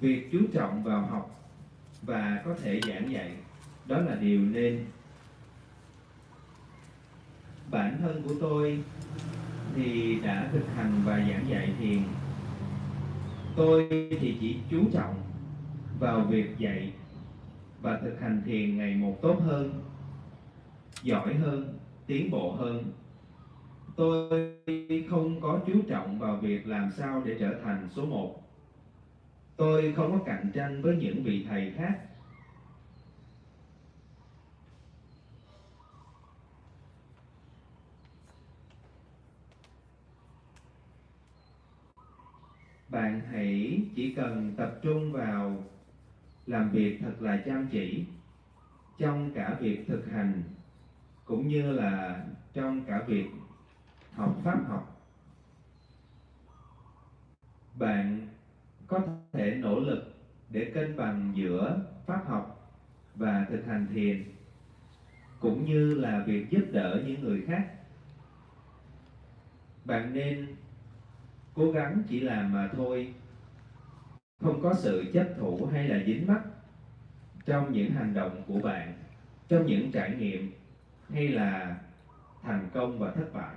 Việc chú trọng vào học và có thể giảng dạy, đó là điều nên. Bản thân của tôi thì đã thực hành và giảng dạy thiền. Tôi thì chỉ chú trọng vào việc dạy và thực hành thiền ngày một tốt hơn, giỏi hơn, tiến bộ hơn. Tôi không có chú trọng vào việc làm sao để trở thành số một. Tôi không có cạnh tranh với những vị thầy khác. Bạn hãy chỉ cần tập trung vào làm việc thật là chăm chỉ trong cả việc thực hành cũng như là trong cả việc học pháp học. Bạn có thể nỗ lực để cân bằng giữa pháp học và thực hành thiền, cũng như là việc giúp đỡ những người khác. Bạn nên cố gắng chỉ làm mà thôi, không có sự chấp thủ hay là dính mắc trong những hành động của bạn, trong những trải nghiệm hay là thành công và thất bại.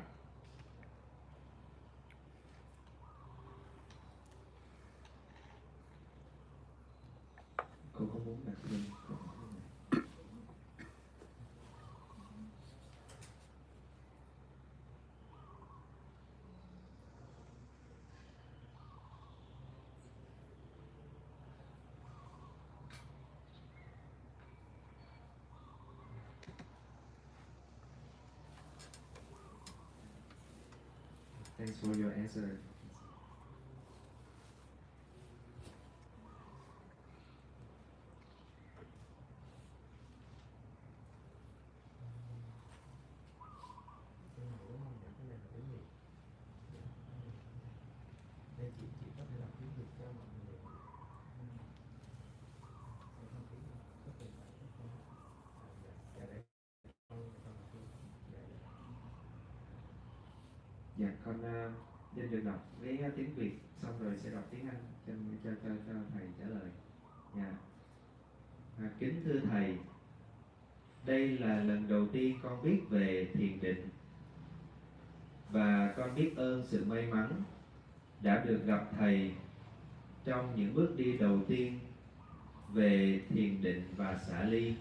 Cô có muốn đặt lên? Thanks for your answer. Dạ, con Vinh được đọc với tiếng Việt, xong rồi sẽ đọc tiếng Anh cho thầy trả lời. Dạ. Kính thưa thầy, đây là lần đầu tiên con biết về thiền định và con biết ơn sự may mắn đã được gặp thầy trong những bước đi đầu tiên về thiền định và xả ly.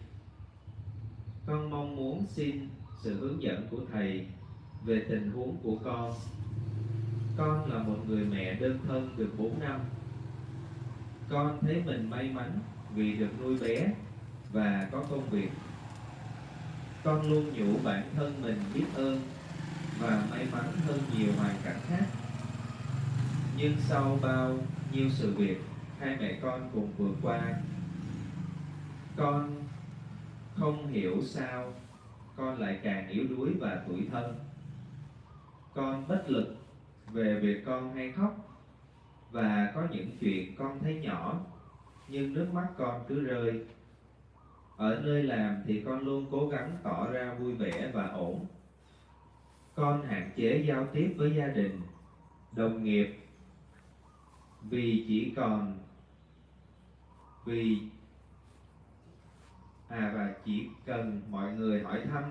Con mong muốn xin sự hướng dẫn của thầy về tình huống của con. Con là một người mẹ đơn thân được 4 năm. Con thấy mình may mắn vì được nuôi bé và có công việc. Con luôn nhủ bản thân mình biết ơn và may mắn hơn nhiều hoàn cảnh khác. Nhưng sau bao nhiêu sự việc hai mẹ con cùng vượt qua, con không hiểu sao con lại càng yếu đuối và tủi thân. Con bất lực về việc con hay khóc, và có những chuyện con thấy nhỏ nhưng nước mắt con cứ rơi. Ở nơi làm thì con luôn cố gắng tỏ ra vui vẻ và ổn. Con hạn chế giao tiếp với gia đình, đồng nghiệp và chỉ cần mọi người hỏi thăm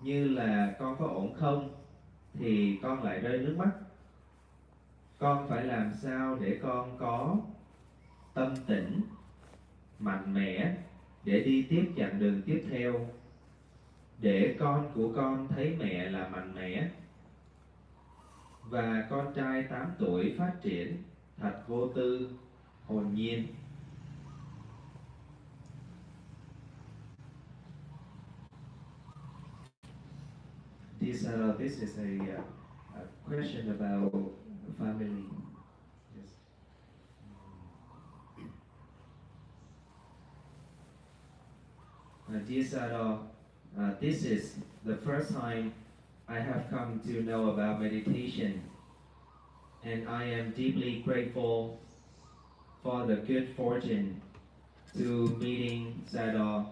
như là con có ổn không thì con lại rơi nước mắt. Con phải làm sao để con có tâm tĩnh, mạnh mẽ để đi tiếp chặng đường tiếp theo, để con của con thấy mẹ là mạnh mẽ, và con trai 8 tuổi phát triển thật vô tư, hồn nhiên. This is a question about family. Yes. Dear Saro, this is the first time I have come to know about meditation, and I am deeply grateful for the good fortune to meeting Saro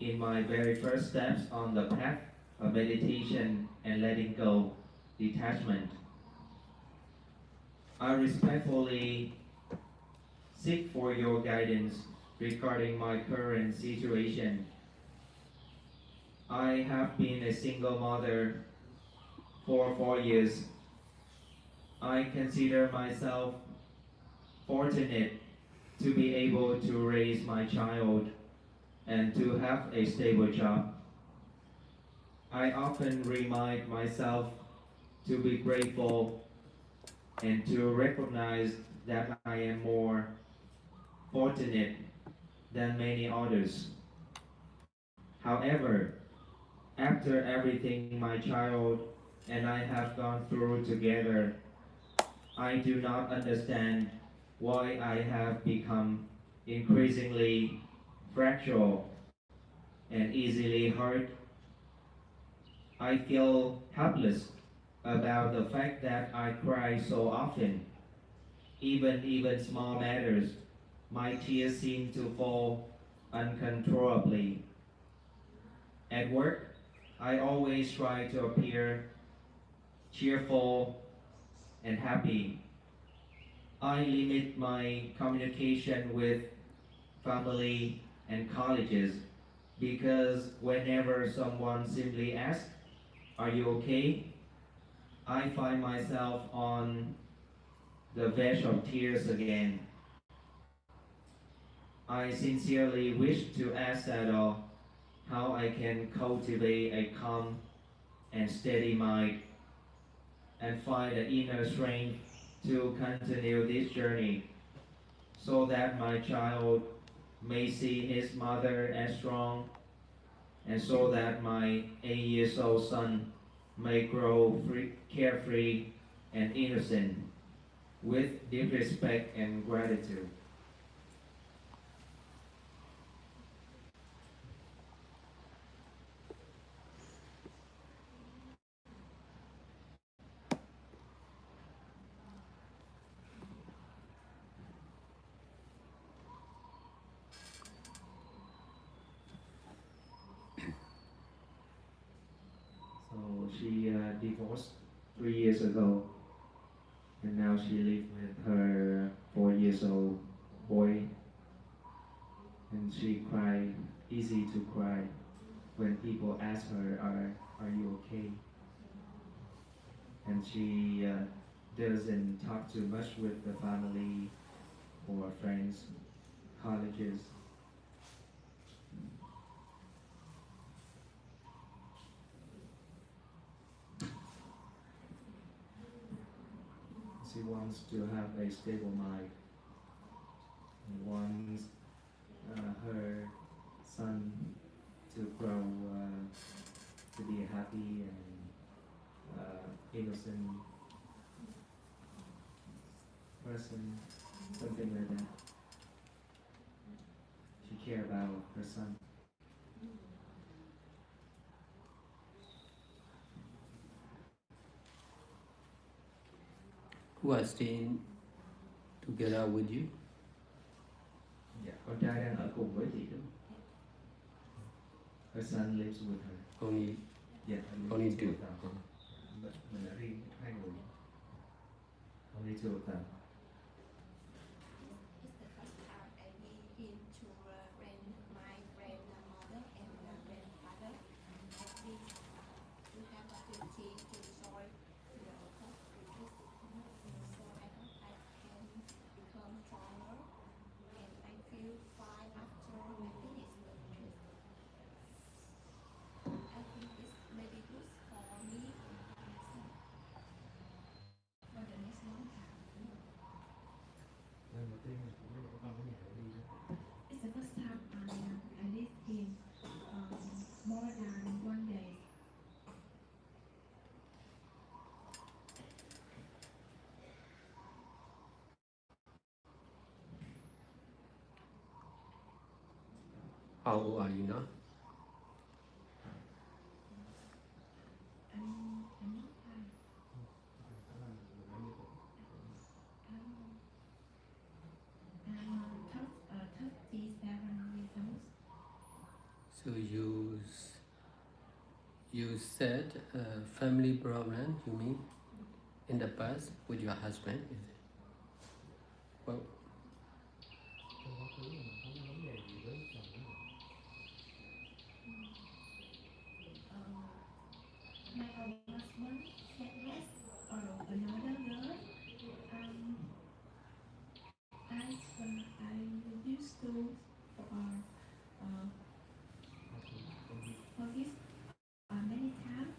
in my very first steps on the path of meditation and letting go, detachment. I respectfully seek for your guidance regarding my current situation. I have been a single mother for 4 years. I consider myself fortunate to be able to raise my child and to have a stable job. I often remind myself to be grateful and to recognize that I am more fortunate than many others. However, after everything my child and I have gone through together, I do not understand why I have become increasingly fragile and easily hurt. I feel helpless about the fact that I cry so often. Even small matters, my tears seem to fall uncontrollably. At work, I always try to appear cheerful and happy. I limit my communication with family and colleges because whenever someone simply asks, "Are you okay?" I find myself on the verge of tears again. I sincerely wish to ask Sado how I can cultivate a calm and steady mind and find the inner strength to continue this journey so that my child may see his mother as strong and so that my 8 years old son may grow carefree and innocent with deep respect and gratitude. So she divorced 3 years ago, and now she lives with her 4 years old boy, and she cry easy to cry when people ask her, are you okay? And she doesn't talk too much with the family or friends, colleges. She wants to have a stable mind and wants her son to grow to be a happy and innocent person, something like that. She cares about her son. Who are staying together with you? Dạ, con trai đang ở cùng với chị đúng không? Her son lives with her. Only Yeah, only two. of them. Mình đã riêng hai người. Only two of them. It's the first time I begin to rent my grandmother and grandfather at least to have a duty to join the community. So I hope I can become stronger and I feel fine after I finish the trip. I think it's maybe good for me for the next long time. Lần đầu tiên mình cũng biết con có nhà để đi đó. It's the first time I live in more than one day. How old are you now? I'm not fine. I'm 37 years old. So you said family problem. You mean in the past with your husband? Is it? Well, thứ mà mình không có vấn đề gì với chồng của mình. My husband said yes or another girl. I used to forgive many times.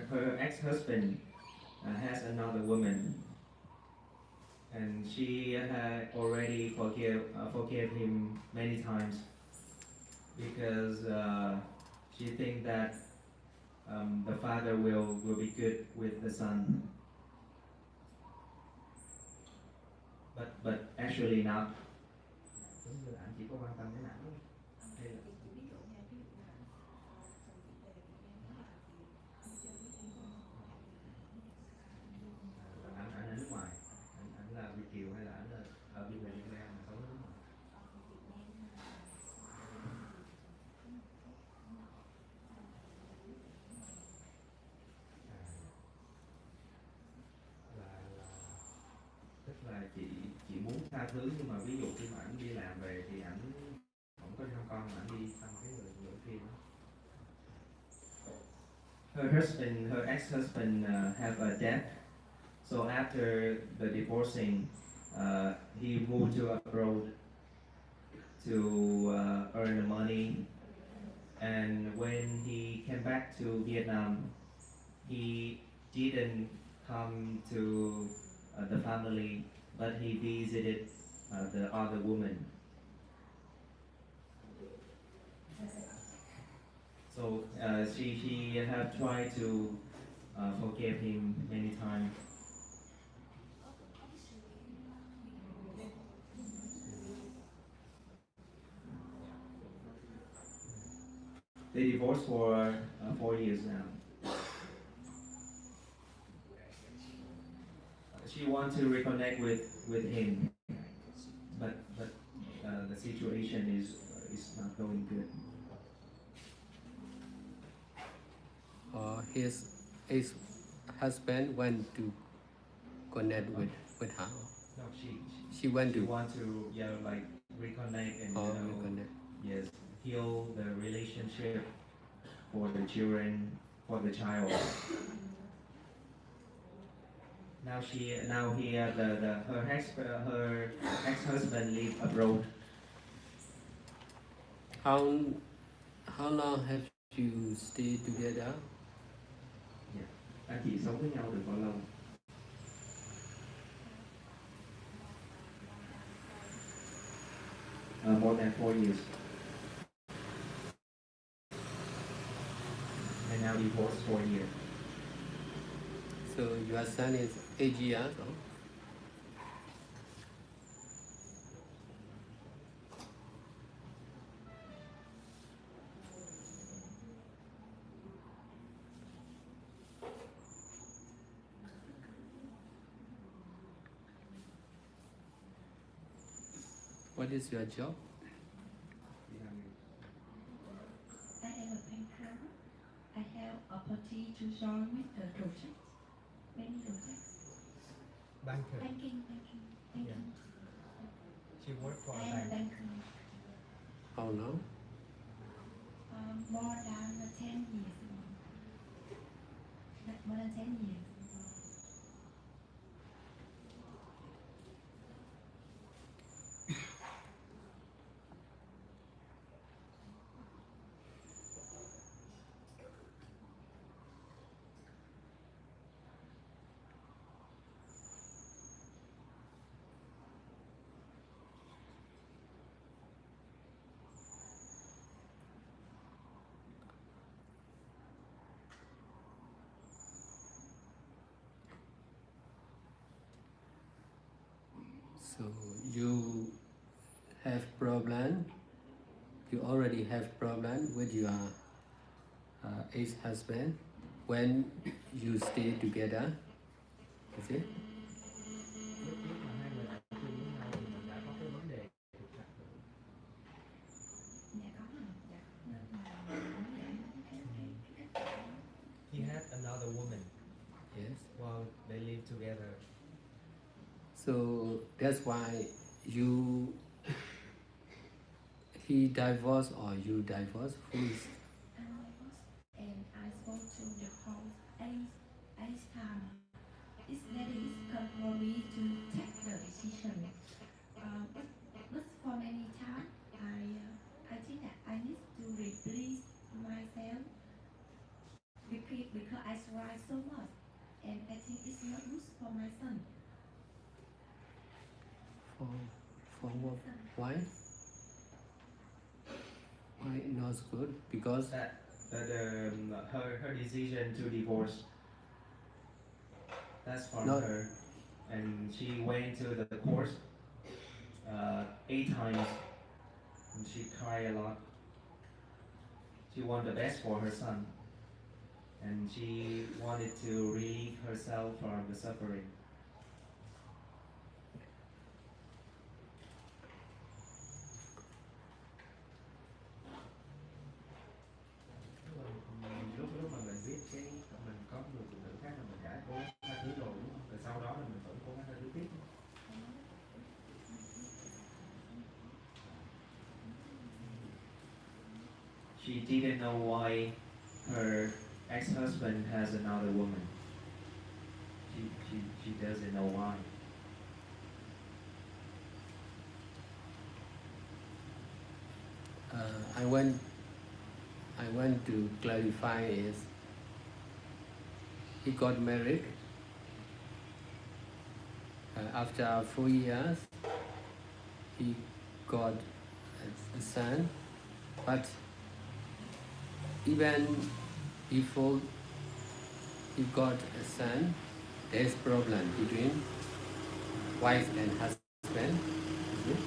Her ex-husband has another woman, and she had already forgave him many times because she think that the father will be good with the son, but actually not. Giống như là anh chỉ có quan tâm đến ảnh thôi. Hay là anh ở nước ngoài, anh là Việt kiều hay là anh là ở bên Việt Nam mà sống ở nước ngoài? Là tức là chị muốn tha thứ, nhưng mà ví dụ khi mà anh đi làm về thì ảnh không có thăm con mà anh đi thăm cái người kia đó. Her ex-husband have a debt, so after the divorcing, he moved to abroad to earn the money, and when he came back to Vietnam, he didn't come to the family, but he visited the other woman. So she have tried to forgive him many times. They divorced for 4 years now. She wants to reconnect with him, but the situation is not going good. His ex-husband went to connect with her. No, She went to want to like reconnect and reconnect. yes, heal the relationship for the children, for the child. Now her ex-husband live abroad. How long have you stayed together? Yeah. Anh chị sống với nhau được bao lâu? More than 4 years. And now divorced 4 years. So your son is 8 years old. What is your job? I am a banker. I have opportunity to join with the project. Many projects. Banker. Banking. Yeah. She worked for I a am a bank. banker. How long? More than 10 years. More than 10 years. So you have problem. You already have problem with your ex-husband when you stay together. Is it? Lúc mà hai người ở chung với nhau thì mình đã có cái vấn đề trục trặc rồi. So that's why you he divorced or you divorced. Who is I was and I spoke to the host eight times. It's very difficult for me to take the decision. But for many times, I think that I need to replace myself because I try so much, and I think it's not good for my son. for for what? Son. Why? Why not good? Because Her decision to divorce, that's from not her, and she went to the court 8 times, and she cried a lot. She wanted the best for her son, and she wanted to relieve herself from the suffering. Lúc lúc mà mình biết cái mình có người phụ nữ khác là mình đã cố gắng tha thứ rồi đúng không? Rồi sau đó là mình vẫn cố gắng tha thứ tiếp. She didn't know why her ex-husband has another woman. She doesn't know why. I want to clarify is he got married after 4 years. He got a son, but even before he got a son, there's problem between wife and husband. Is it?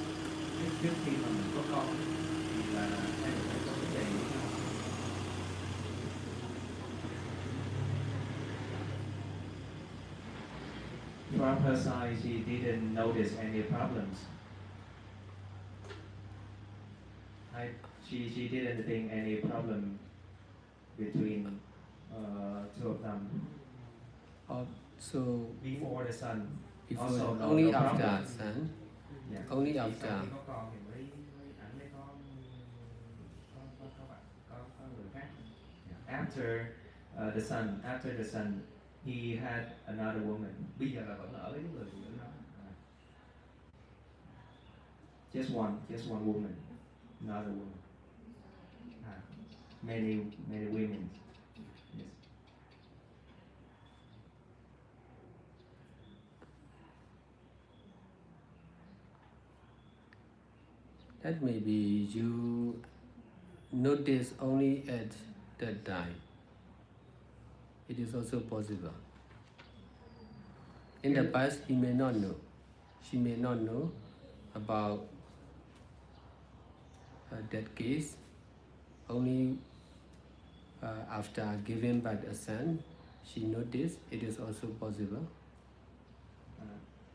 Trước khi mà mình có con thì là hai người phải có vấn đề với nhau. From her side, she didn't notice any problems. She didn't think any problem between two of them So before the son. before Also, no, only no after problem. son, Yeah. only Chỉ after. sau khi có con thì ảnh mới có người khác. Yeah. After the son, he had another woman. Bây giờ là vẫn ở với người phụ nữ đó. Just one woman, another woman. Many women. Yes. That maybe you notice only at that time. It is also possible. In the past, he may not know. She may not know about that case. Only after giving birth a son, she noticed. It is also possible.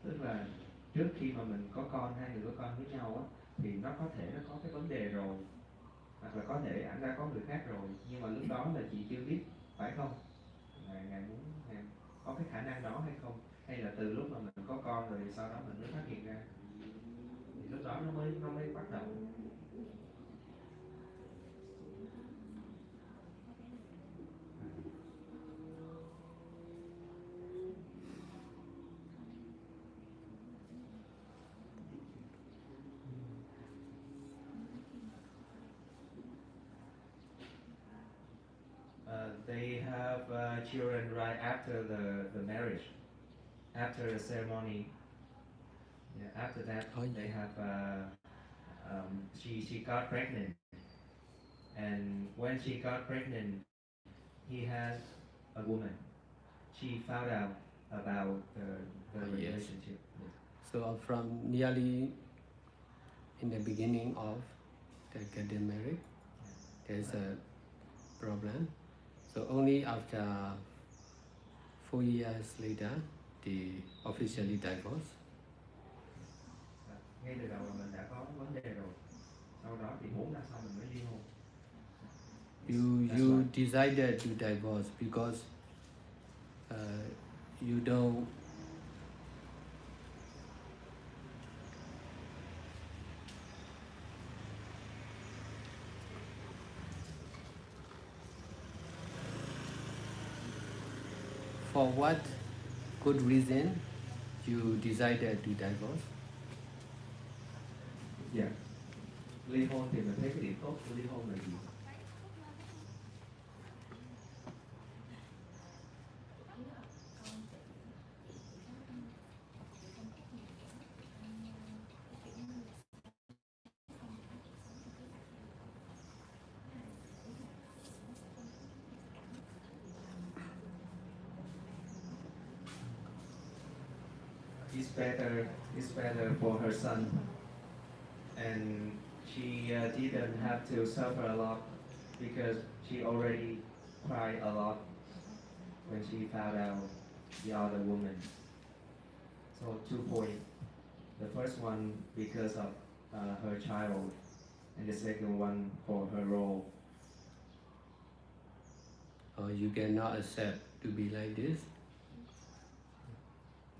Tức là trước khi mà mình có con, hai người có con với nhau á, thì nó có thể nó có cái vấn đề rồi, hoặc là có thể ảnh đã có người khác rồi, nhưng mà lúc đó là chị chưa biết, phải không? Ngài muốn có cái khả năng đó hay không? Hay là từ lúc mà mình có con rồi sau đó mình mới phát hiện ra, thì lúc đó nó mới bắt đầu. They have children right after the marriage, after the ceremony. Yeah, after that, they have. She got pregnant, and when she got pregnant, he had a woman. She found out about the Yes. relationship. Yes. So from nearly in the beginning of they getting married, there's a problem. So only after 4 years later, they officially divorced. Ngay từ đầu là mình đã có vấn đề rồi. Sau đó thì 4 năm sau mình mới ly hôn. You decided to divorce because you don't For what good reason you decided to divorce? Dạ. Ly hôn thì mình thấy cái điểm tốt của ly hôn là gì? It's better for her son, and she didn't have to suffer a lot because she already cried a lot when she found out the other woman. So 2 points. The first one because of her child, and the second one for her role. Or you cannot accept to be like this?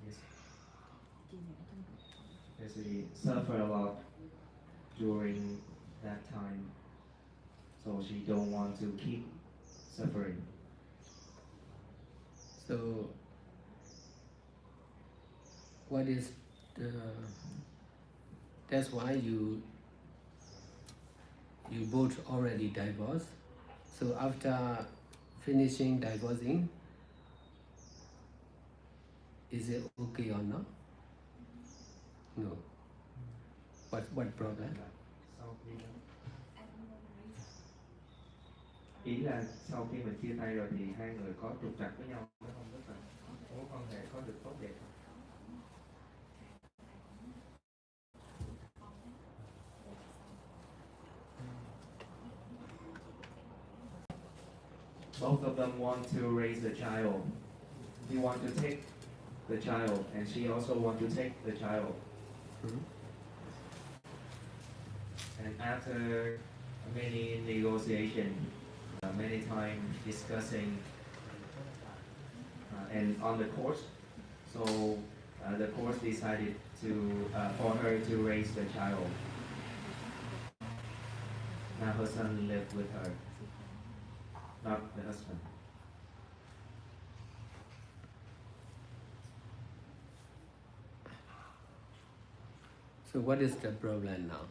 Yes. Because she suffered a lot during that time, so she don't want to keep suffering. So, what is the? That's why you both already divorced. So after finishing divorcing, is it okay or not? No. What problem? Sau khi ý là sau khi mình chia tay rồi thì hai người có trục trặc với nhau nó không, rất là mối quan hệ có được tốt đẹp không? Both of them want to raise the child. He want to take the child, and she also want to take the child. And after many negotiation, many time discussing, and on the court, so the court decided to for her to raise the child. Now her son lived with her, not the husband. So what is the problem now?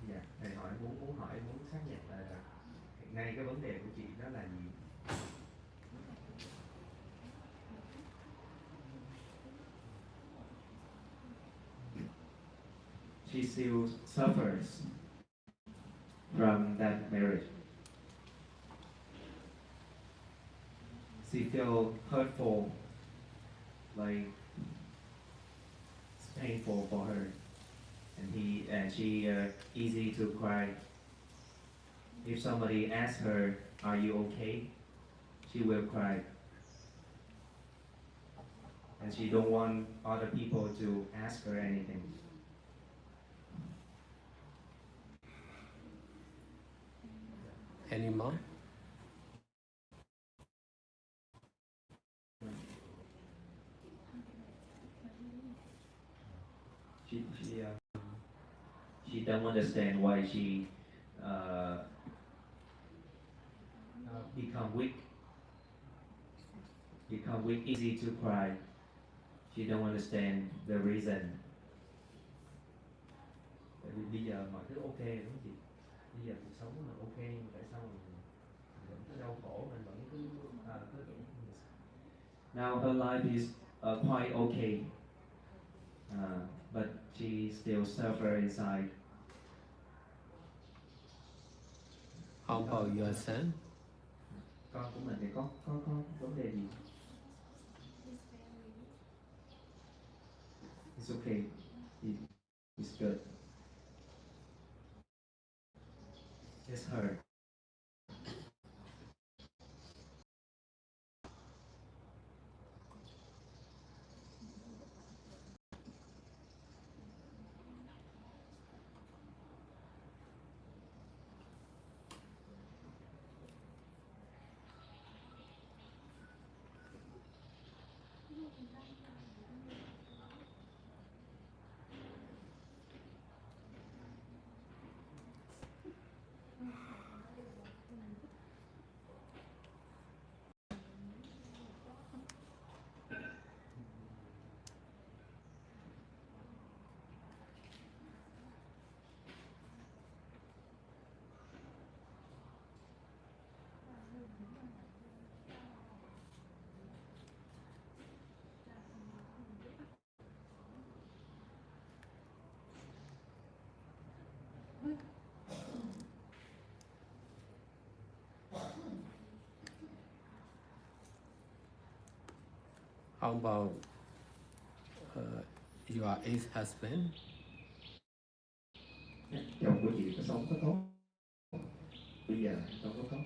Dạ, thầy hỏi muốn hỏi muốn xác nhận là hiện nay cái vấn đề của chị đó là gì? She still suffers from that marriage. She feel hurtful, like it's painful for her, and she easy to cry. If somebody asks her, "Are you okay?" she will cry, and she don't want other people to ask her anything. Any more? She don't understand why she become weak, easy to cry. She don't understand the reason. Tại vì bây giờ mọi thứ ok đúng không chị? Bây giờ cuộc sống mình ok, nhưng mà tại sao mình vẫn cứ đau khổ, mình vẫn cứ Now her life is quite okay, but she still suffer inside. How about your son? Con của mình thì có vấn đề gì? It's okay. It's good. It's her. how about your ex-husband? Chồng của chị có sống có tốt, bây giờ sống có tốt.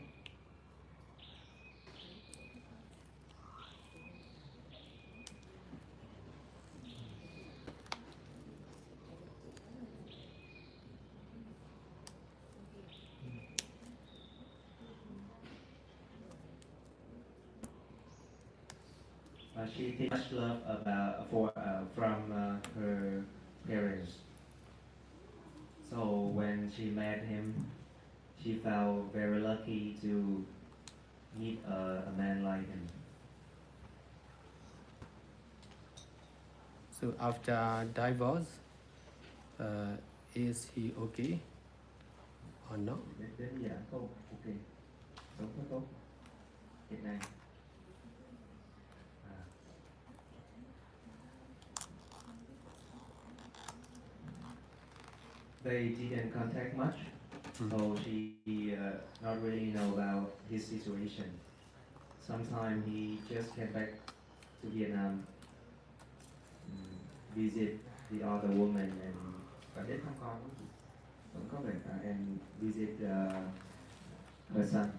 She takes much love from her parents. So when she met him, she felt very lucky to meet a man like him. So after divorce, is he okay or not? Đến giờ có ok, sống có tốt hiện nay. They didn't contact much, so she not really know about his situation. Sometimes he just came back to Vietnam, visit the other woman and đến thăm con vẫn có về and visit her son.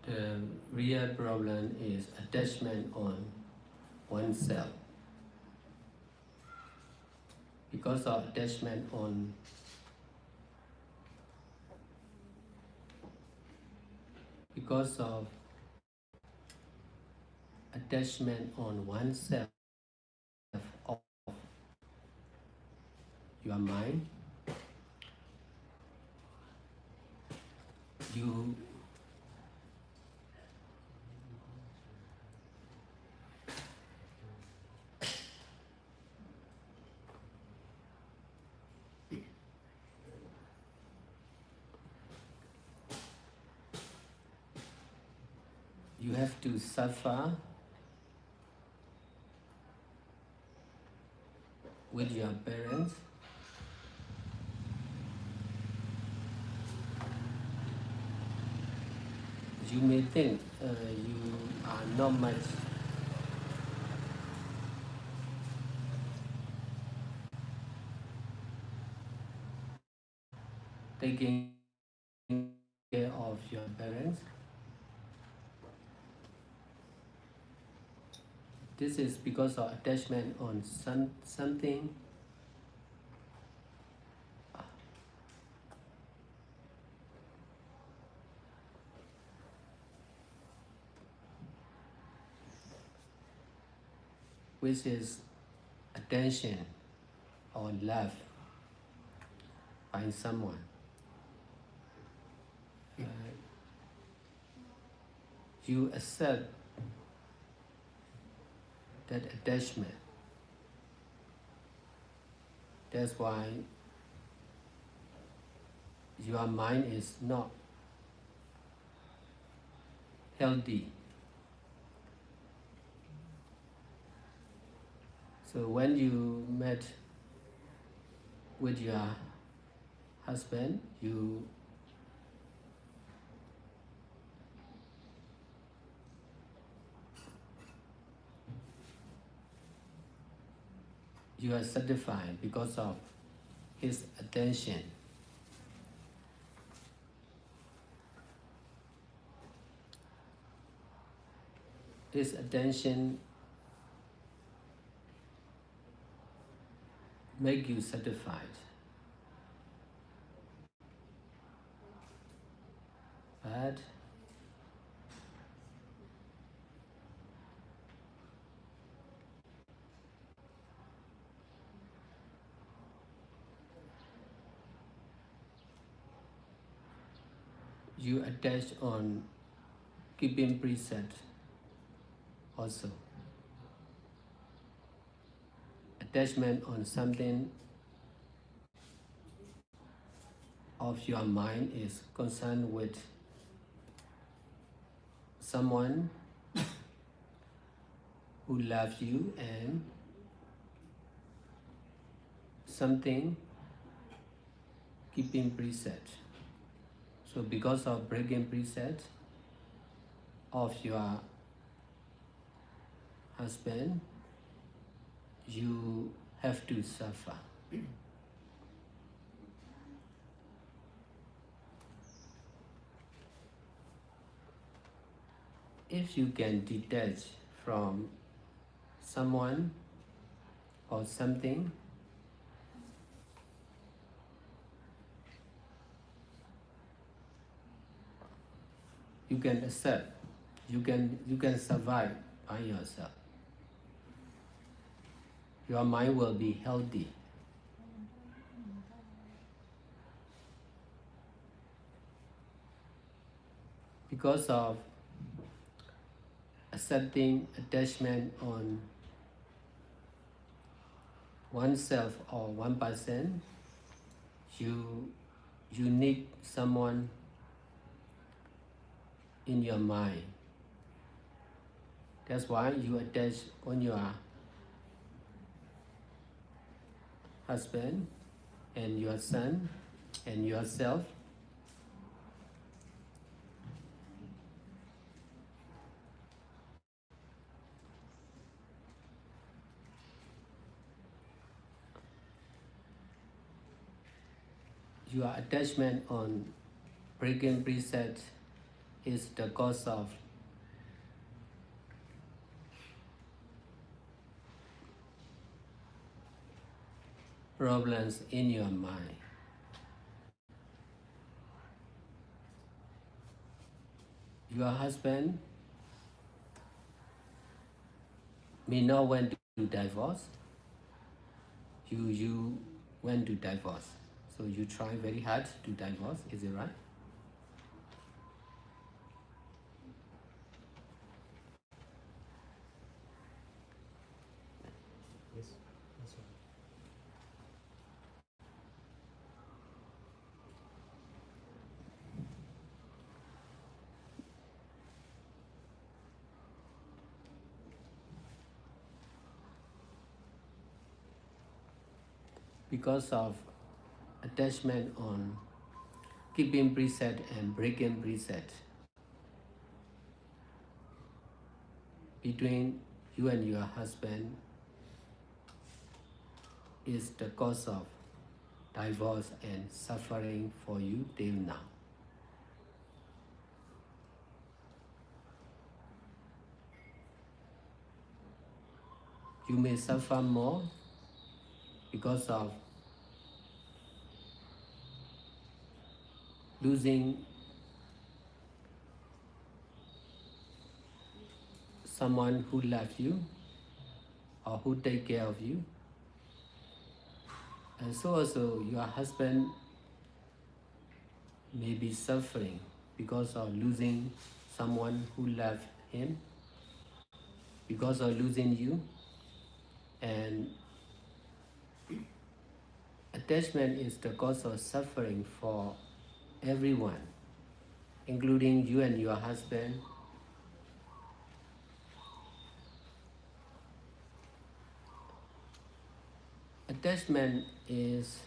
The real problem is attachment on oneself. Because of attachment on oneself of your mind, you have to suffer with your parents. You may think you are not much taking care of your parents. This is because of attachment on something which is attention or love by someone. you accept that attachment. That's why your mind is not healthy. So when you met with your husband, you are satisfied because of his attention. His attention make you satisfied. But you attach on keeping precepts also. Attachment on something of your mind is concerned with someone who loves you and something keeping precepts. So because of breaking precepts of your husband, you have to suffer. If you can detach from someone or something, you can accept, you can survive by yourself. Your mind will be healthy. Because of accepting attachment on oneself or one person, you need someone in your mind. That's why you attach on your husband and your son and yourself. Your attachment on breaking precepts is the cause of problems in your mind. Your husband may not want to divorce. You want to divorce. So you try very hard to divorce, is it right? Yes, that's right. Because of attachment on keeping preset and breaking preset between you and your husband is the cause of divorce and suffering for you till now. You may suffer more because of losing someone who loves you or who take care of you. And so also your husband may be suffering because of losing someone who left him because of losing you, and attachment is the cause of suffering for everyone, including you and your husband. Attachment is,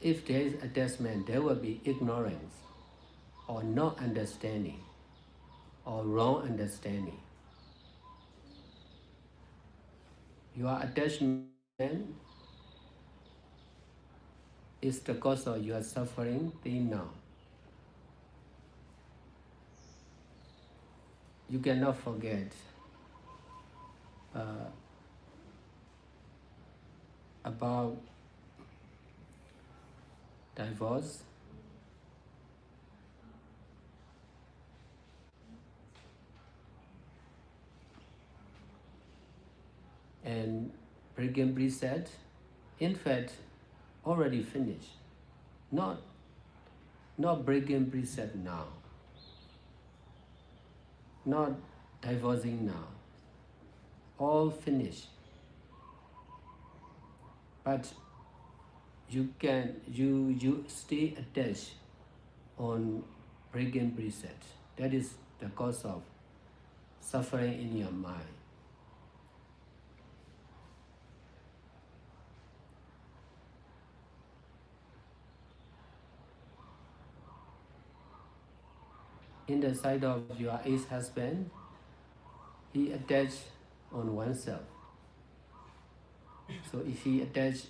if there is attachment, there will be ignorance or not understanding or wrong understanding. Your attachment is the cause of your suffering till now. You cannot forget about divorce and breaking preset. In fact, already finished. Not breaking preset now. Not divorcing now. All finished. But you stay attached on breaking preset. That is the cause of suffering in your mind. In the side of your ex-husband, he attached on oneself. So if he attached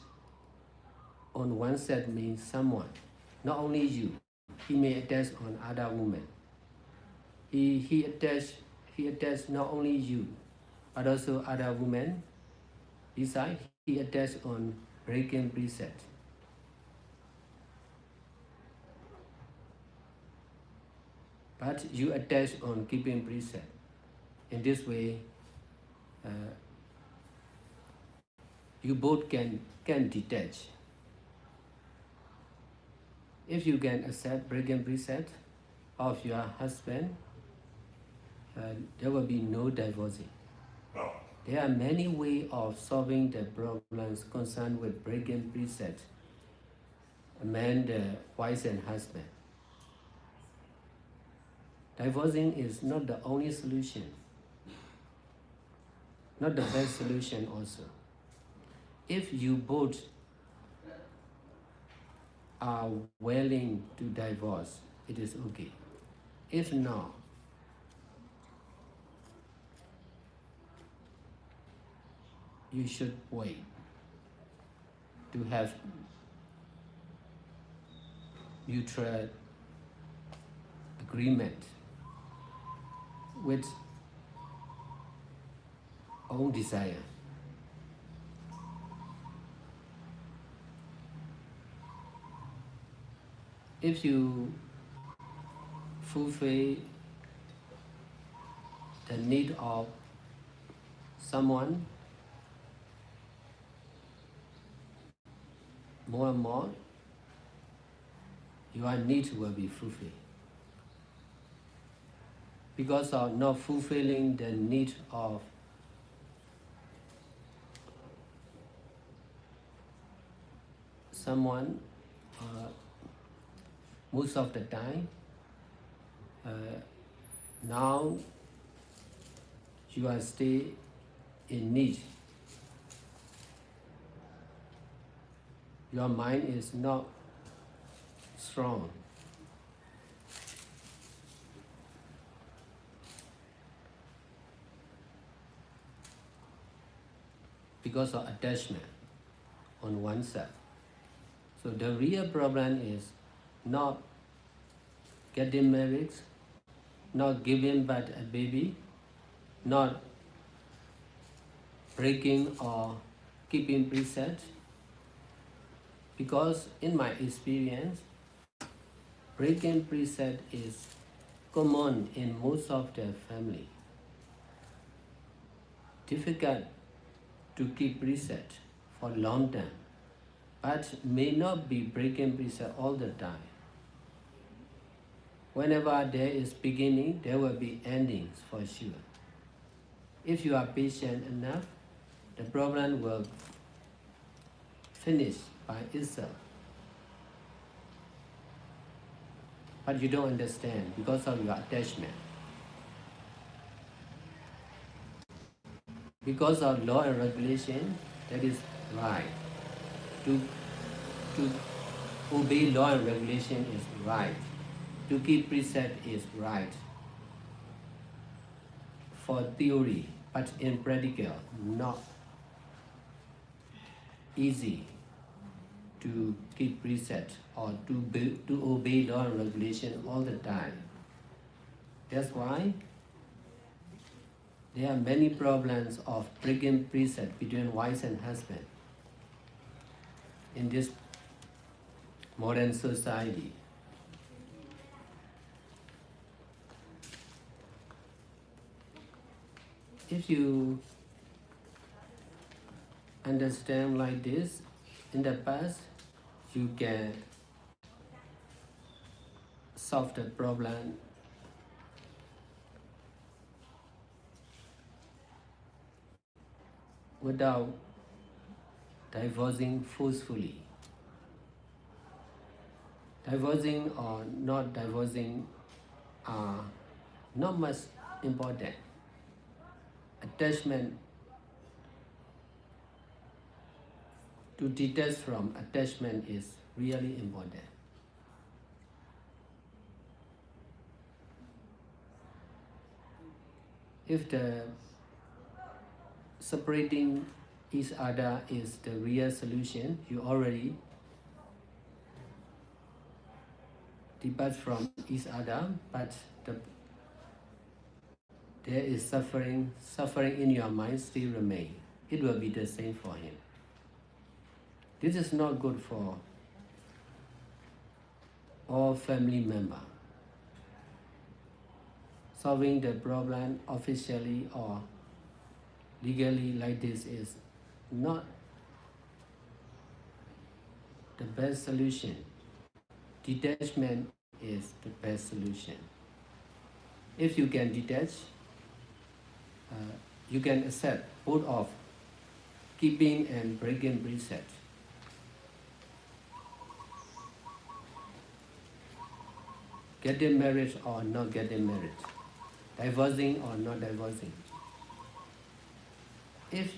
on oneself means someone, not only you. He may attach on other women. He attached not only you, but also other women. Besides, he attached on breaking preset. But you attach on keeping preset. In this way, you both can detach. If you can accept breaking preset of your husband, there will be no divorcing. There are many ways of solving the problems concerned with breaking preset among the wife and husband. Divorcing is not the only solution, not the best solution also. If you both are willing to divorce, it is okay. If not, you should wait to have mutual agreement with own desire. If you fulfill the need of someone more and more, your need will be fulfilled. Because of not fulfilling the need of someone, most of the time, now you are still in need. Your mind is not strong. Because of attachment on oneself. So the real problem is not getting married, not giving birth a baby, not breaking or keeping preset. Because in my experience, breaking preset is common in most of the family. Difficult to keep preset for long time, but may not be breaking preset all the time. Whenever there is beginning, there will be endings for sure. If you are patient enough, the problem will finish by itself. But you don't understand because of your attachment. Because of law and regulation, that is right. To obey law and regulation is right. To keep precept is right. For theory, but in practical, not easy to keep precept or to obey law and regulation all the time. That's why there are many problems of breaking precept between wives and husband in this modern society. If you understand like this, in the past, you can solve the problem without divorcing forcefully. Divorcing or not divorcing are not much important. Attachment, to detach from attachment is really important. If the separating each other is the real solution, you already depart from each other, but there is suffering in your mind still remain. It will be the same for him. This is not good for all family members. Solving the problem officially or legally like this is not the best solution. Detachment is the best solution. If you can detach, you can accept both of keeping and breaking precept. Getting married or not getting married, divorcing or not divorcing. If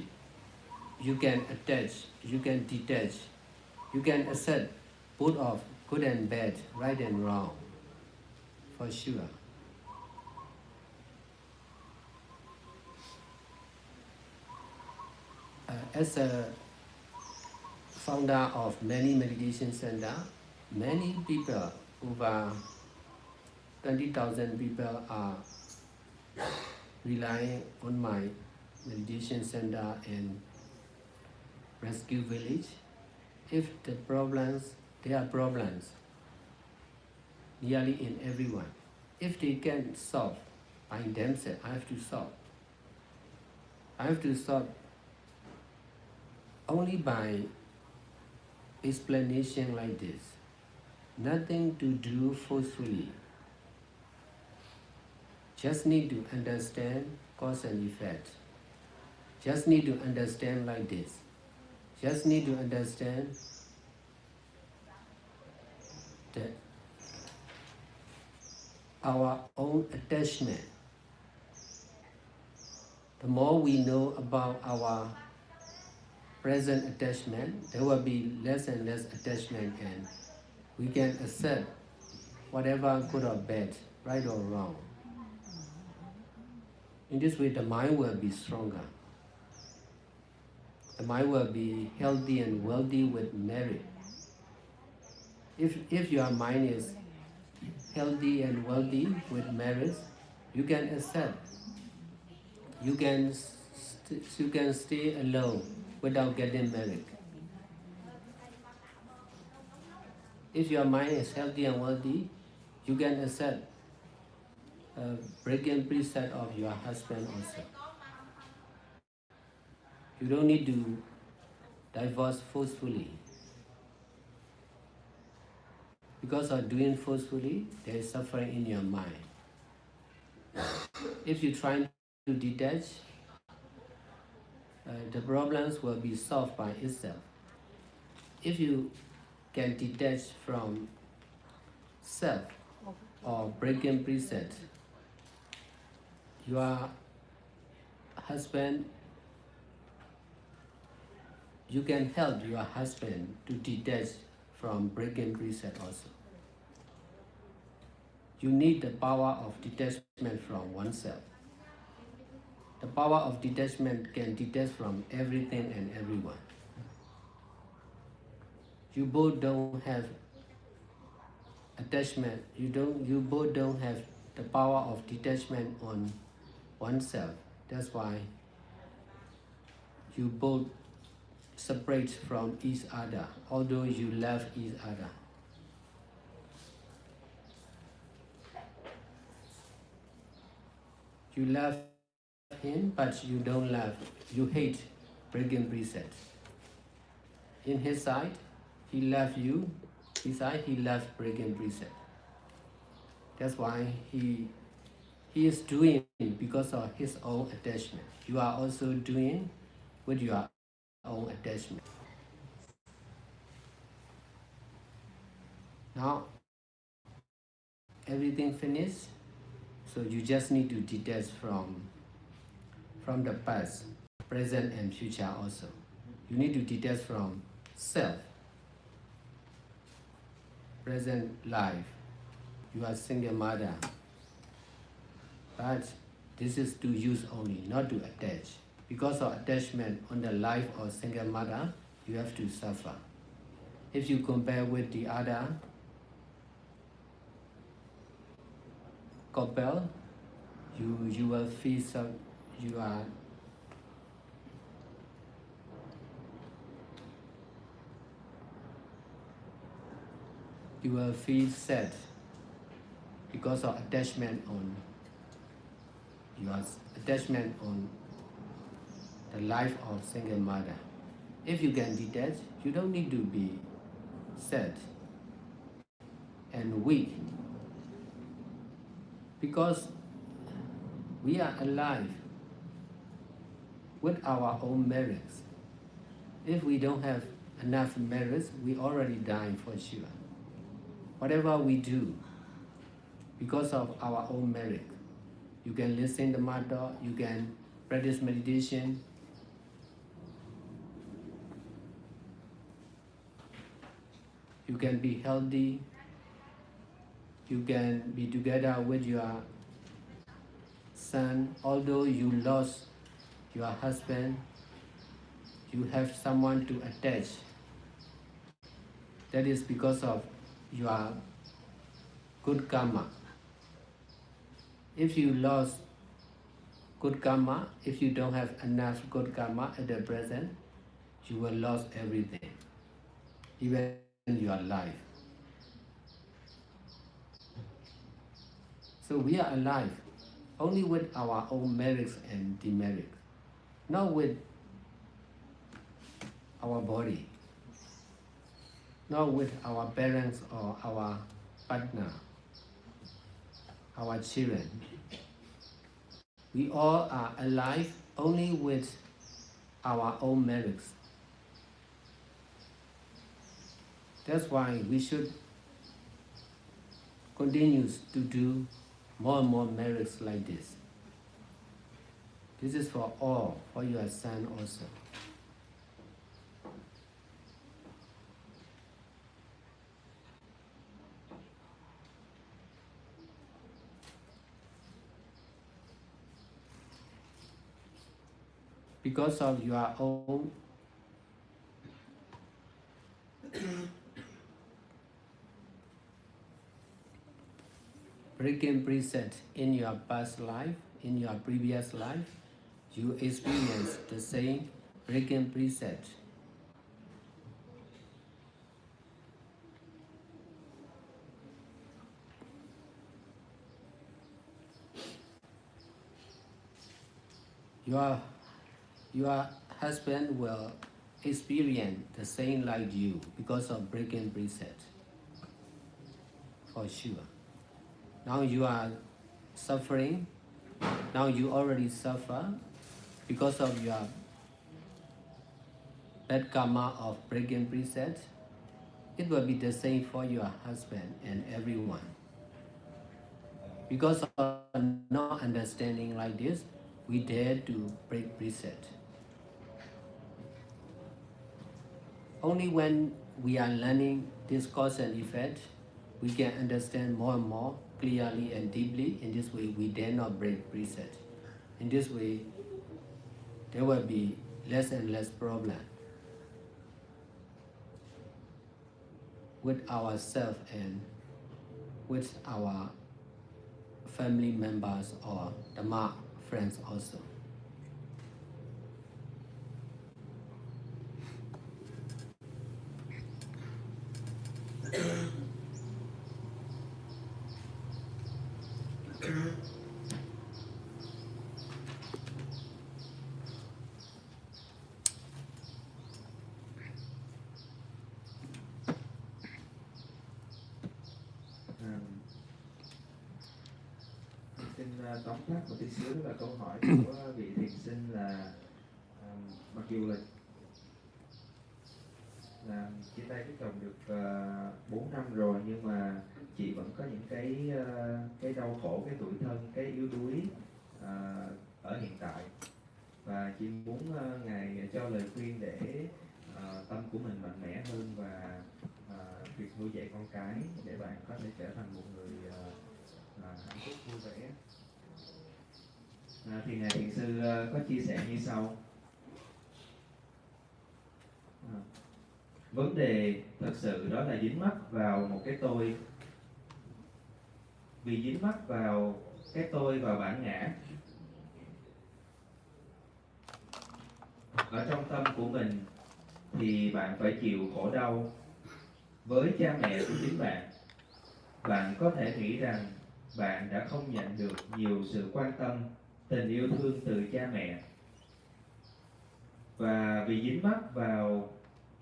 you can attach, you can detach, you can accept both of good and bad, right and wrong, for sure. As a founder of many meditation centers, many people, over 20,000 people are relying on my meditation center and rescue village. If there are problems nearly in everyone. If they can solve by themselves, I have to solve. I have to solve only by explanation like this. Nothing to do forcefully. Just need to understand cause and effect. Just need to understand like this. Just need to understand that our own attachment. The more we know about our present attachment, there will be less and less attachment, and we can accept whatever good or bad, right or wrong. In this way, the mind will be stronger. The mind will be healthy and wealthy with merit. If your mind is healthy and wealthy with merit, you can accept. You can stay alone without getting married. If your mind is healthy and wealthy, you can accept breaking precept of your husband also. You don't need to divorce forcefully. Because of doing forcefully, there is suffering in your mind. If you try to detach, the problems will be solved by itself. If you can detach from self or breaking precepts, your husband, you can help your husband to detach from breaking precept also. You need the power of detachment from oneself. The power of detachment can detach from everything and everyone. You both don't have attachment. You both don't have the power of detachment on oneself. That's why you both separate from each other, although you love each other. You love him, but you don't love, you hate breaking precepts. In his side, he loves you. His side, he loves breaking precepts. That's why he is doing because of his own attachment. You are also doing with your own attachment. Now, everything finished, so you just need to detach from the past, present and future also. You need to detach from self, present life. You are single mother, but this is to use only, not to attach. Because of attachment on the life of single mother, you have to suffer. If you compare with the other couple, you will feel you will feel sad because of attachment on your attachment on the life of single mother. If you can detach, you don't need to be sad and weak, because we are alive with our own merits. If we don't have enough merits, we already dying for sure. Whatever we do, because of our own merit, you can listen to matter, you can practice meditation, you can be healthy, you can be together with your son. Although you lost your husband, you have someone to attach. That is because of your good karma. If you lost good karma, if you don't have enough good karma at the present, you will lose everything, even your life. So we are alive only with our own merits and demerits, not with our body, not with our parents or our partner, our children. We all are alive only with our own merits. That's why we should continue to do more and more merits like this. This is for all, for your son also. Because of your own breaking preset in your past life, in your previous life, you experience the same breaking preset. Your husband will experience the same like you because of breaking preset. for sure. Now you are suffering. Now you already suffer because of your bad karma of breaking precepts. It will be the same for your husband and everyone. Because of not understanding like this, we dare to break precept. Only when we are learning this cause and effect, we can understand more and more clearly and deeply. In this way, we dare not break precept. In this way, there will be less and less problem with ourselves and with our family members or Dhamma friends also. Xin tóm tắt một tí xíu, đó là câu hỏi của vị thiền sinh là mặc dù là chia tay với chồng được 4 năm rồi, nhưng mà chị vẫn có những cái đau khổ, cái tủi thân, cái yếu đuối ở hiện tại, và chị muốn ngài cho lời khuyên để tâm của mình mạnh mẽ hơn và việc nuôi dạy con cái để bạn có thể trở thành một người hạnh phúc vui vẻ. Thì ngài thiền sư có chia sẻ như sau. Vấn đề thật sự đó là dính mắc vào một cái tôi. Vì dính mắc vào cái tôi và bản ngã, ở trong tâm của mình, thì bạn phải chịu khổ đau. Với cha mẹ của chính bạn, bạn có thể nghĩ rằng bạn đã không nhận được nhiều sự quan tâm, tình yêu thương từ cha mẹ. Và vì dính mắc vào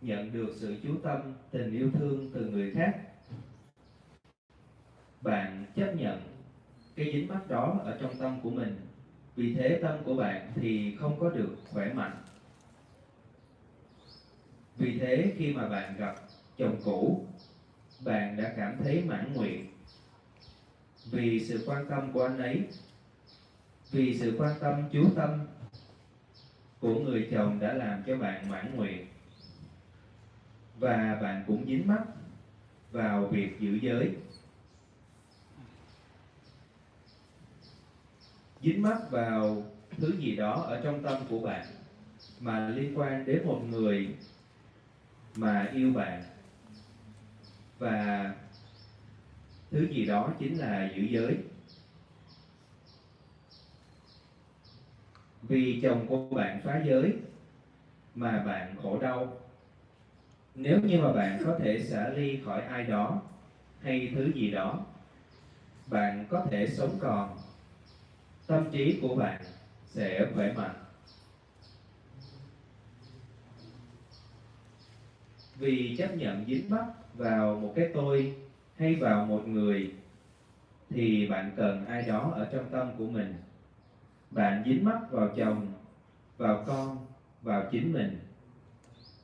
nhận được sự chú tâm, tình yêu thương từ người khác, bạn chấp nhận cái dính mắc đó ở trong tâm của mình. Vì thế tâm của bạn thì không có được khỏe mạnh. Vì thế khi mà bạn gặp chồng cũ, bạn đã cảm thấy mãn nguyện vì sự quan tâm của anh ấy, vì sự quan tâm chú tâm của người chồng đã làm cho bạn mãn nguyện. Và bạn cũng dính mắc vào việc giữ giới, dính mắc vào thứ gì đó ở trong tâm của bạn mà liên quan đến một người mà yêu bạn, và thứ gì đó chính là giữ giới. Vì chồng của bạn phá giới mà bạn khổ đau. Nếu như mà bạn có thể xả ly khỏi ai đó hay thứ gì đó, bạn có thể sống còn, tâm trí của bạn sẽ khỏe mạnh. Vì chấp nhận dính mắc vào một cái tôi hay vào một người, thì bạn cần ai đó ở trong tâm của mình. Bạn dính mắc vào chồng, vào con, vào chính mình.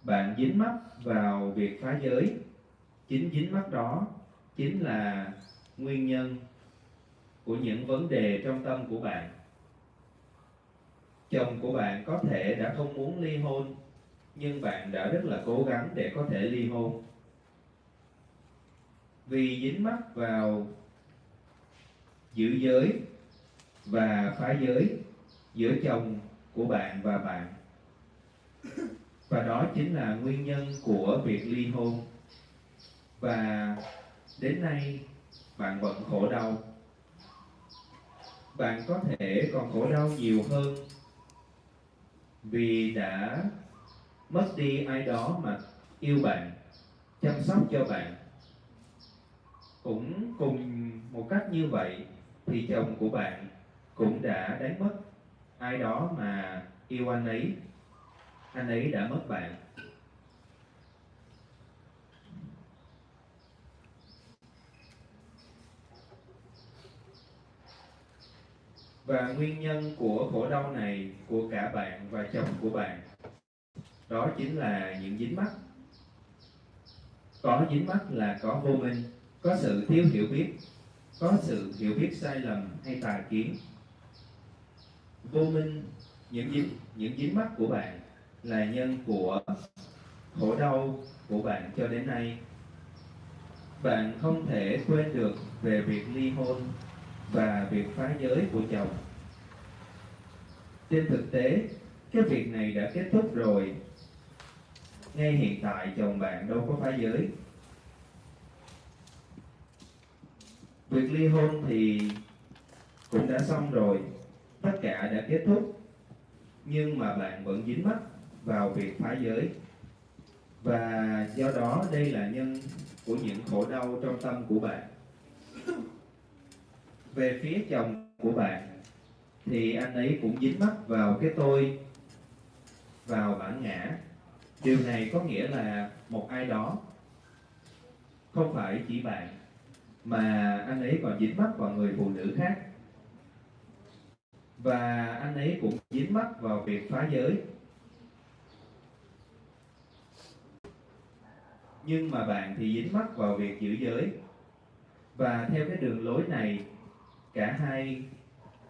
Bạn dính mắc vào việc phá giới. Chính dính mắc đó chính là nguyên nhân của những vấn đề trong tâm của bạn. Chồng của bạn có thể đã không muốn ly hôn, nhưng bạn đã rất là cố gắng để có thể ly hôn. Vì dính mắc vào giữ giới và phá giới giữa chồng của bạn và bạn, và đó chính là nguyên nhân của việc ly hôn. Và đến nay bạn vẫn khổ đau. Bạn có thể còn khổ đau nhiều hơn vì đã mất đi ai đó mà yêu bạn, chăm sóc cho bạn. Cũng cùng một cách như vậy thì chồng của bạn cũng đã đánh mất ai đó mà yêu anh ấy. Anh ấy đã mất bạn. Và nguyên nhân của khổ đau này của cả bạn và chồng của bạn, đó chính là những dính mắc. Có dính mắc là có vô minh, có sự thiếu hiểu biết, có sự hiểu biết sai lầm hay tà kiến. Vô minh, những dính mắc của bạn là nhân của khổ đau của bạn cho đến nay. Bạn không thể quên được về việc ly hôn và việc phá giới của chồng. Trên thực tế, cái việc này đã kết thúc rồi. Ngay hiện tại chồng bạn đâu có phá giới. Việc ly hôn thì cũng đã xong rồi, tất cả đã kết thúc. Nhưng mà bạn vẫn dính mắc vào việc phá giới. Và do đó đây là nhân của những khổ đau trong tâm của bạn. Về phía chồng của bạn thì anh ấy cũng dính mắc vào cái tôi, vào bản ngã. Điều này có nghĩa là một ai đó, không phải chỉ bạn, mà anh ấy còn dính mắc vào người phụ nữ khác. Và anh ấy cũng dính mắc vào việc phá giới. Nhưng mà bạn thì dính mắc vào việc giữ giới. Và theo cái đường lối này, cả hai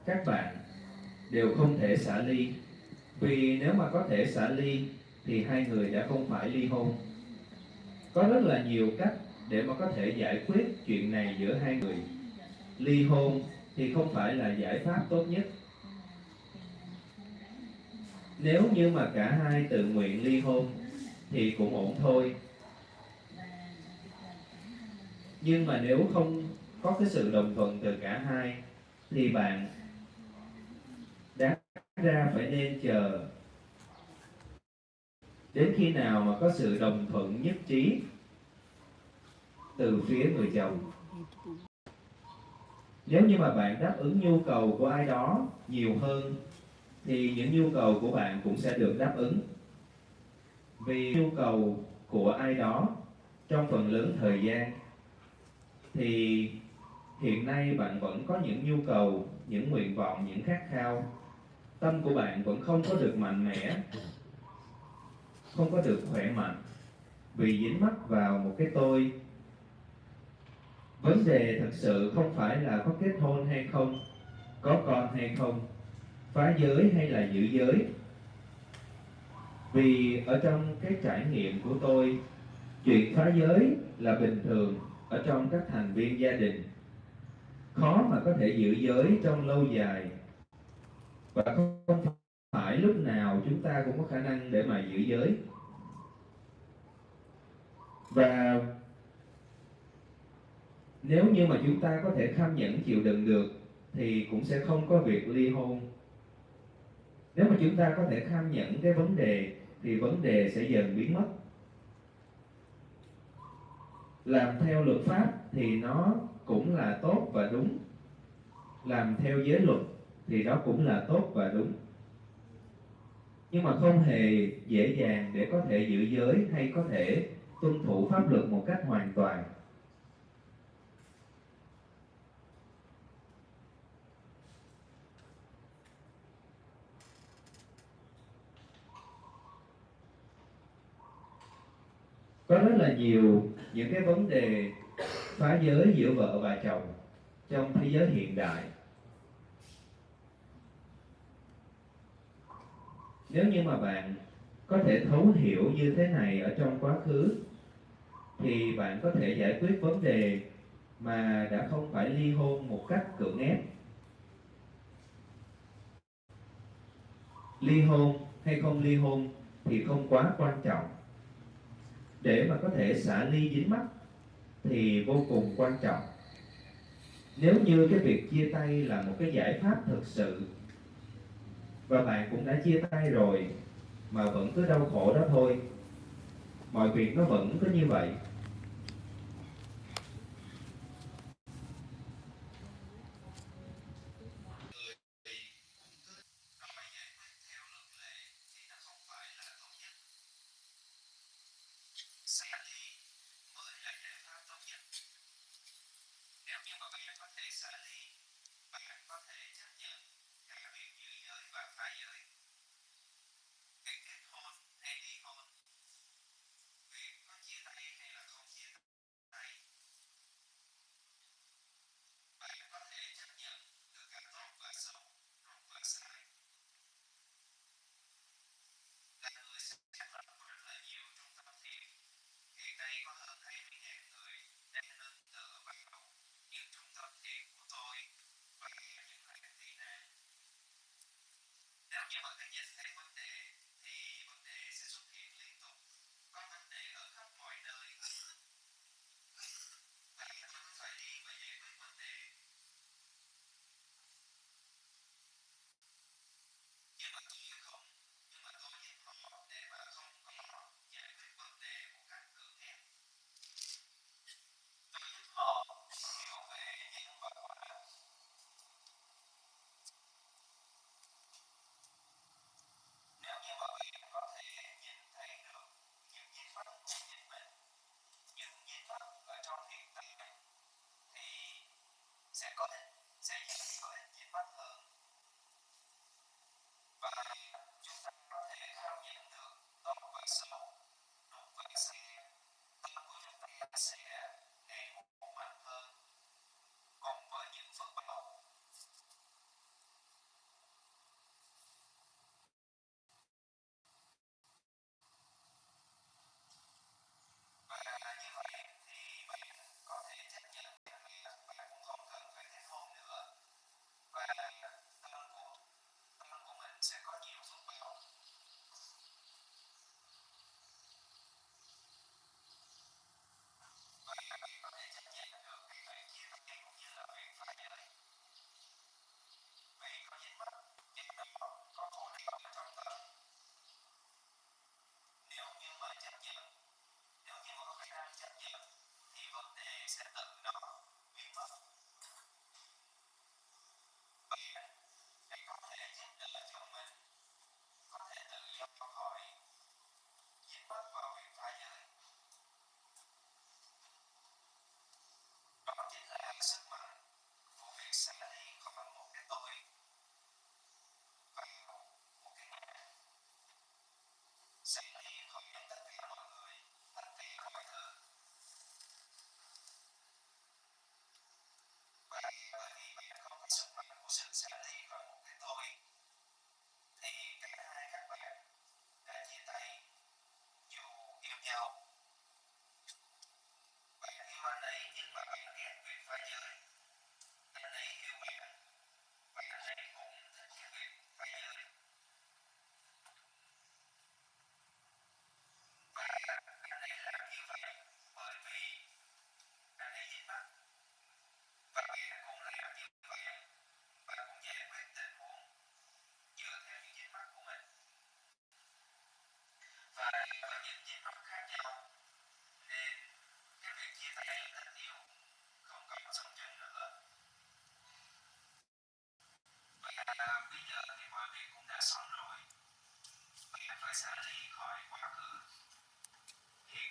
các bạn đều không thể xả ly. Vì nếu mà có thể xả ly thì hai người đã không phải ly hôn. Có rất là nhiều cách để mà có thể giải quyết chuyện này giữa hai người. Ly hôn thì không phải là giải pháp tốt nhất. Nếu như mà cả hai tự nguyện ly hôn thì cũng ổn thôi. Nhưng mà nếu không có cái sự đồng thuận từ cả hai thì bạn đáng ra phải nên chờ đến khi nào mà có sự đồng thuận nhất trí từ phía người chồng. Nếu như mà bạn đáp ứng nhu cầu của ai đó nhiều hơn thì những nhu cầu của bạn cũng sẽ được đáp ứng. Vì nhu cầu của ai đó trong phần lớn thời gian thì hiện nay bạn vẫn có những nhu cầu, những nguyện vọng, những khát khao. Tâm của bạn vẫn không có được mạnh mẽ, không có được khỏe mạnh, vì dính mắc vào một cái tôi. Vấn đề thực sự không phải là có kết hôn hay không, có con hay không, phá giới hay là giữ giới. Vì ở trong cái trải nghiệm của tôi, chuyện phá giới là bình thường ở trong các thành viên gia đình. Khó mà có thể giữ giới trong lâu dài. Và không phải lúc nào chúng ta cũng có khả năng để mà giữ giới. Và nếu như mà chúng ta có thể kham nhẫn chịu đựng được thì cũng sẽ không có việc ly hôn. Nếu mà chúng ta có thể kham nhẫn cái vấn đề thì vấn đề sẽ dần biến mất. Làm theo luật pháp thì nó cũng là tốt và đúng. Làm theo giới luật thì đó cũng là tốt và đúng. Nhưng mà không hề dễ dàng để có thể giữ giới hay có thể tuân thủ pháp luật một cách hoàn toàn. Có rất là nhiều những cái vấn đề phá giới giữa vợ và chồng trong thế giới hiện đại. Nếu như mà bạn có thể thấu hiểu như thế này ở trong quá khứ thì bạn có thể giải quyết vấn đề mà đã không phải ly hôn một cách cưỡng ép. Ly hôn hay không ly hôn thì không quá quan trọng. Để mà có thể xả ly dính mắc thì vô cùng quan trọng. Nếu như cái việc chia tay là một cái giải pháp thực sự và bạn cũng đã chia tay rồi mà vẫn cứ đau khổ đó thôi, mọi việc nó vẫn cứ như vậy, bây giờ thì mọi việc cũng đã xong rồi. Bạn phải xả ly khỏi quá khứ, hiện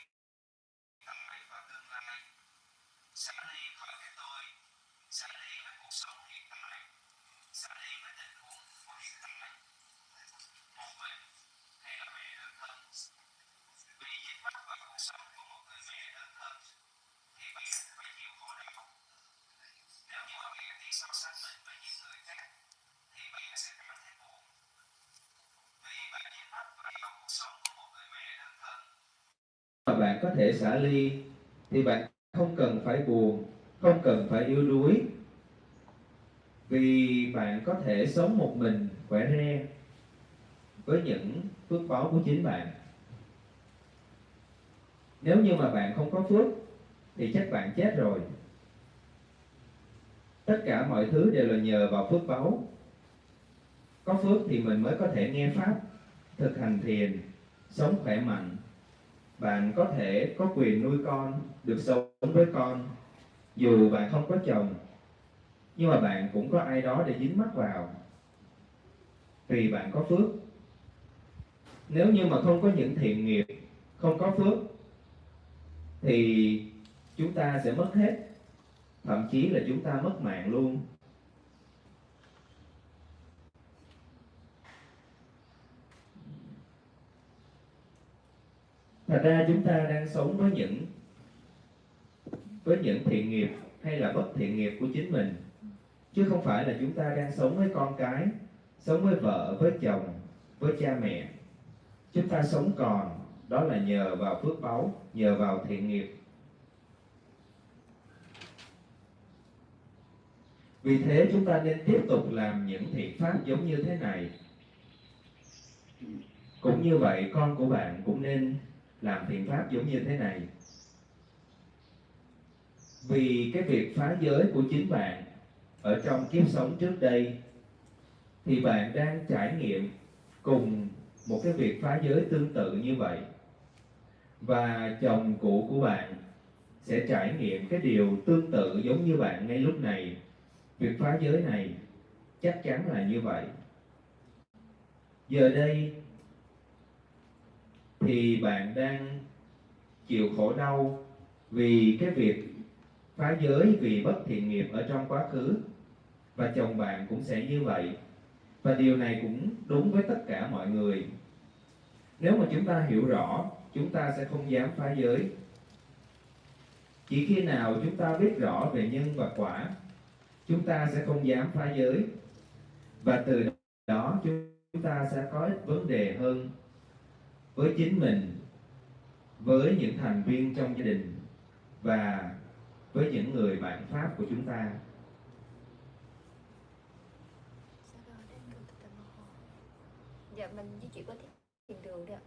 tại và tương lai. Xả ly khỏi cái tôi, xả ly với cuộc sống hiện tại, xả ly với tình huống của hiện tại. Một mình hay là mẹ đơn thân. Vì dính mắc vào cuộc sống của một người mẹ đơn thân thì bạn phải chịu khổ đau. Nếu như mà bạn đi so sánh mình với những người khác thì bạn sẽ cảm thấy buồn. Vì bạn dính mắc vào cuộc sống của một người mẹ đơn thân. Mà bạn có thể xả ly thì bạn không cần phải buồn, không cần phải yếu đuối. Vì bạn có thể sống một mình khỏe re với những phước báu của chính bạn. Nếu như mà bạn không có phước thì chắc bạn chết rồi. Tất cả mọi thứ đều là nhờ vào phước báu. Có phước thì mình mới có thể nghe pháp, thực hành thiền, sống khỏe mạnh. Bạn có thể có quyền nuôi con, được sống với con. Dù bạn không có chồng, nhưng mà bạn cũng có ai đó để dính mắc vào. Vì bạn có phước. Nếu như mà không có những thiện nghiệp, không có phước, thì chúng ta sẽ mất hết. Thậm chí là chúng ta mất mạng luôn. Thật ra chúng ta đang sống với những thiện nghiệp hay là bất thiện nghiệp của chính mình, chứ không phải là chúng ta đang sống với con cái, sống với vợ, với chồng, với cha mẹ. Chúng ta sống còn, đó là nhờ vào phước báu, nhờ vào thiện nghiệp. Vì thế chúng ta nên tiếp tục làm những thiện pháp giống như thế này. Cũng như vậy, con của bạn cũng nên làm thiện pháp giống như thế này. Vì cái việc phá giới của chính bạn ở trong kiếp sống trước đây thì bạn đang trải nghiệm cùng một cái việc phá giới tương tự như vậy. Và chồng cũ của bạn sẽ trải nghiệm cái điều tương tự giống như bạn ngay lúc này. Việc phá giới này chắc chắn là như vậy. Giờ đây thì bạn đang chịu khổ đau vì cái việc phá giới, vì bất thiện nghiệp ở trong quá khứ. Và chồng bạn cũng sẽ như vậy. Và điều này cũng đúng với tất cả mọi người. Nếu mà chúng ta hiểu rõ, chúng ta sẽ không dám phá giới. Chỉ khi nào chúng ta biết rõ về nhân và quả, chúng ta sẽ không dám phá giới. Và từ đó chúng ta sẽ có ít vấn đề hơn với chính mình, với những thành viên trong gia đình và với những người bạn pháp của chúng ta. Dạ mình với chị có thiền đường đấy ạ.